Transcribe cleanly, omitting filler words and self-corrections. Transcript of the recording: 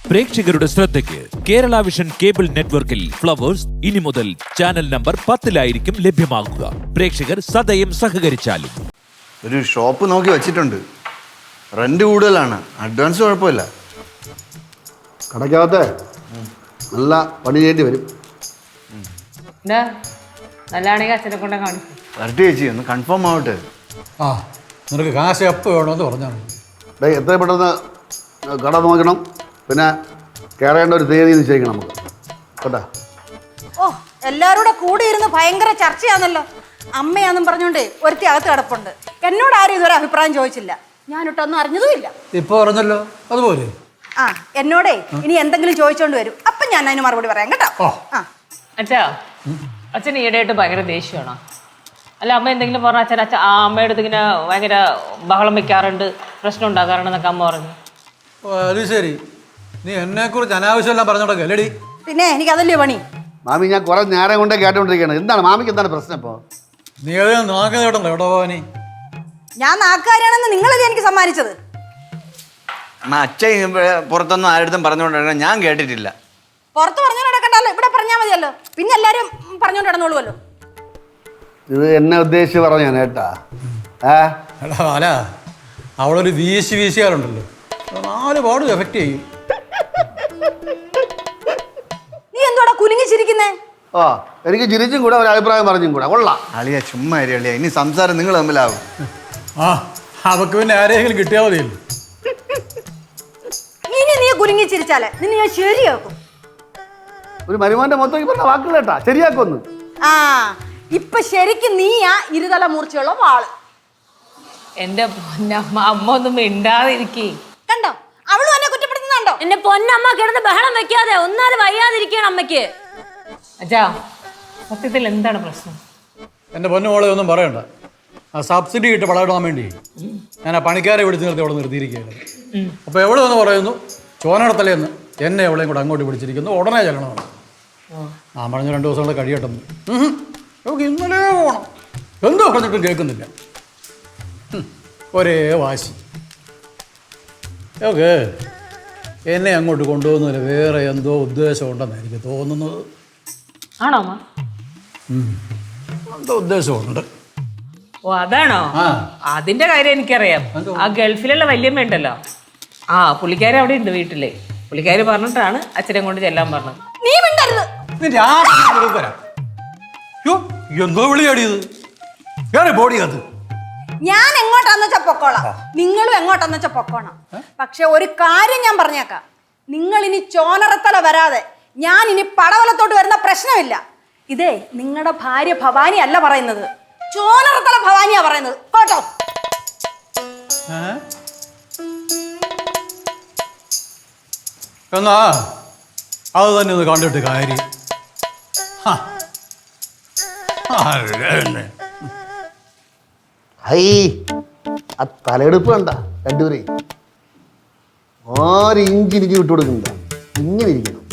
പ്രേക്ഷകരുടെ ശ്രദ്ധയ്ക്ക് Kerala vision cable നെറ്റ്വർക്കിൽ ഫ്ലവേഴ്സ് ഇനി മുതൽ ചാനൽ നമ്പർ 10-ലായിരിക്കും ലഭ്യമാകുക. പ്രേക്ഷകർ സദയം സഹകരിച്ചാലും. ഒരു ഷോപ്പ് നോക്കി വെച്ചിട്ടുണ്ട്. റെന്റ് കൂടുതലാണ്, അഡ്വാൻസ് കുഴപ്പമില്ല. കടയ്ക്കകത്ത് നല്ല പണി ചെയ്യേണ്ടി വരും. നല്ലതാണെങ്കിൽ അച്ഛനെ കൊണ്ടേ കാണിക്കും. വരട്ടെ ചേച്ചി, ഒന്ന് കൺഫേം ആവട്ടെ. ആ നിനക്ക് കാശ് എപ്പോൾ വേണമെന്ന് പറഞ്ഞാൽ മതി. എത്രയും പെട്ടെന്ന് കട നോക്കണം. പിന്നെ കയറേണ്ട ഒരു തീയതി നിശ്ചയിക്കണം നമുക്ക് കേട്ടാ. ഓ, എല്ലാവരും കൂടി ഇരുന്ന് ഭയങ്കര ചർച്ചയാണല്ലോ. അമ്മയാന്നും പറഞ്ഞോണ്ടേ ഒരുത്തി അകത്ത് കിടപ്പുണ്ട്. എന്നോട് ആരും ഇതുവരെ അഭിപ്രായം ചോദിച്ചില്ല. ഞാനിട്ടൊന്നും അറിഞ്ഞതുമില്ല. ഇപ്പോൾ പറഞ്ഞല്ലോ അതുപോലെ. ആ, എന്നോടേ ഇനി എന്തെങ്കിലും ചോദിച്ചോണ്ട് വരും. അപ്പം ഞാൻ അതിന് മറുപടി പറയാം കേട്ടോ. ആ അച്ഛാ, അച്ഛൻ ഈയിടെയായിട്ട് ഭയങ്കര ദേഷ്യമാണോ? അല്ല, അമ്മ എന്തെങ്കിലും പറഞ്ഞ അച്ഛൻ ആ അമ്മയുടെ അടുത്ത് ഇങ്ങനെ ഭയങ്കര ബഹളം വെക്കാറുണ്ട്, പ്രശ്നം ഉണ്ടാക്കാറുണ്ടെന്നൊക്കെ അമ്മ പറഞ്ഞു. അത് ശരി, നീ എന്നെക്കുറിച്ച് അനാവശ്യമെല്ലാം പറഞ്ഞോണ്ടൊക്കെ അല്ലേടി? പിന്നെ എനിക്ക് അതല്ലേ പണി. മാമി, ഞാൻ കുറെ നേരം കൊണ്ടേ കേട്ടോണ്ടിരിക്കുകയാണ്. എന്താണ് മാമിക്ക് എന്താണ് പ്രശ്നം ഇപ്പോൾ? നീ അതേ നാക്കുന്നേട്ടല്ലോ എവിടെ പോവാനി? ഞാൻ നാക്കുകാരിയാണെന്ന് നിങ്ങളല്ലേ എനിക്ക് സമ്മാനിച്ചത്. അച്ഛൻ പുറത്തൊന്നും ആരുടെ പറഞ്ഞുകൊണ്ടിരുന്ന ഞാൻ കേട്ടിട്ടില്ല. പുറത്ത് പറഞ്ഞു നടക്കണ്ടല്ലോ, ഇവിടെ പറഞ്ഞാൽ മതിയല്ലോ. പിന്നെ എല്ലാരും പറഞ്ഞോണ്ട് നടന്നോളുമല്ലോ. ഇത് എന്നെ ഉദ്ദേശിച്ച് പറഞ്ഞാണ് കേട്ടാ. അല്ല, അവളൊരു വീശിയാറുണ്ടല്ലോ, 4 പാടും എഫക്റ്റ് ചെയ്യും. നീ എന്തോടാ കുലുങ്ങിച്ചിരിക്കുന്നേ? ഓ, എനിക്ക് ചിരിച്ചും കൂടെ ഒരു അഭിപ്രായം പറഞ്ഞും കൂടെ കൊള്ളാം. അളിയ ചുമ്മാ അളിയ, ഇനി സംസാരം നിങ്ങൾ തമ്മിലാവും. ആ, അവക്ക് പിന്നെ ആരെങ്കിലും കിട്ടിയാൽ മതിയല്ലോ. ഇനി നീ കുലുങ്ങിച്ചിരിച്ചാലേ നിന്നെ ഞാൻ ശരിയാക്കും. ഒരു മരുമോന്റെ മൊത്തം പറഞ്ഞ വാക്കുകൾ കേട്ടാ ശരിയാക്കൊന്ന്. ആ, ഇപ്പൊ ശരിക്കും നീയാ ഇരുതല മൂർച്ചയുള്ള വാള്. എന്റെ പൊന്നമ്മ, അമ്മ ഒന്നും മിണ്ടാതിരിക്കേ. കണ്ടോ, അവളും എന്നെ കുറ്റപ്പെടുത്തുന്നുണ്ടോ? എന്റെ പൊന്നമ്മ കിടന്ന് ബഹളം വെക്കാതെ ഒന്നാലും വയ്യാതിരിക്കണം അമ്മയ്ക്ക്. അച്ഛാ, സത്യത്തിൽ എന്താണ് പ്രശ്നം? എൻ്റെ പൊന്നു മോളെ ഒന്നും പറയണ്ട. ആ സബ്സിഡി ഇട്ട് വളമിടാൻ വേണ്ടി ഞാൻ ആ പണിക്കാരെ വിളിച്ച് നിർത്തി അവിടെ നിർത്തിയിരിക്കുകയാണ്. അപ്പോൾ എവിടെ വന്ന് പറയുന്നു, ചോനടത്തലേന്ന് എന്നെ എവിടെയും കൂടെ അങ്ങോട്ട് വിളിച്ചിരിക്കുന്നു, ഉടനെ ചെല്ലണമെന്ന്. ഞാൻ പറഞ്ഞു 2 ദിവസം കൂടെ കഴിയട്ടെന്ന്. നമുക്ക് ഇന്നലെ പോകണം. എന്തോ പറഞ്ഞിട്ടും കേൾക്കുന്നില്ല. ഒരേ വാശി. ഓക്കെ, എന്നെ അങ്ങോട്ട് കൊണ്ടുപോകുന്നതിൽ വേറെ എന്തോ ഉദ്ദേശം ഉണ്ടെന്ന് എനിക്ക് തോന്നുന്നത്. ആണോ അമ്മ? എന്തോ ഉദ്ദേശമുണ്ട്. ഓ, അതാണോ? അതിന്റെ കാര്യം എനിക്കറിയാം. ആ ഗൾഫിലുള്ള വല്യമ്മ ഉണ്ടല്ലോ, ആ പുള്ളിക്കാരി അവിടെ ഉണ്ട് വീട്ടില്. പുള്ളിക്കാരി പറഞ്ഞിട്ടാണ് അച്ഛനെ കൊണ്ട് ചെല്ലാൻ പറഞ്ഞത്. നീ മിണ്ടരുത്. എന്തോ വിളിയാടിയത്? ബോഡി അത് ഞാൻ എങ്ങോട്ടാന്ന് വെച്ചാ പൊക്കോളാം, നിങ്ങളും എങ്ങോട്ടാന്ന് വെച്ചാ പൊക്കോണം. പക്ഷെ ഒരു കാര്യം ഞാൻ പറഞ്ഞേക്കാം, നിങ്ങൾ ഇനി ചോനറത്തല വരാതെ ഞാൻ ഇനി പടവലത്തോട്ട് വരുന്ന പ്രശ്നമില്ല. ഇതേ നിങ്ങളുടെ ഭാര്യ ഭവാനി അല്ല പറയുന്നത്, ചോനറത്തല ഭവാനിയാ പറയുന്നത് കേട്ടോ. എന്നാ അത് തന്നെ ഒന്ന് കണ്ടിട്ട് കാര്യം. ആ തലയെടുപ്പ് കണ്ട രണ്ടുപേരെയും 6 ഇഞ്ച് വിട്ടു കൊടുക്കണ്ട, ഇങ്ങനെ ഇരിക്കണം.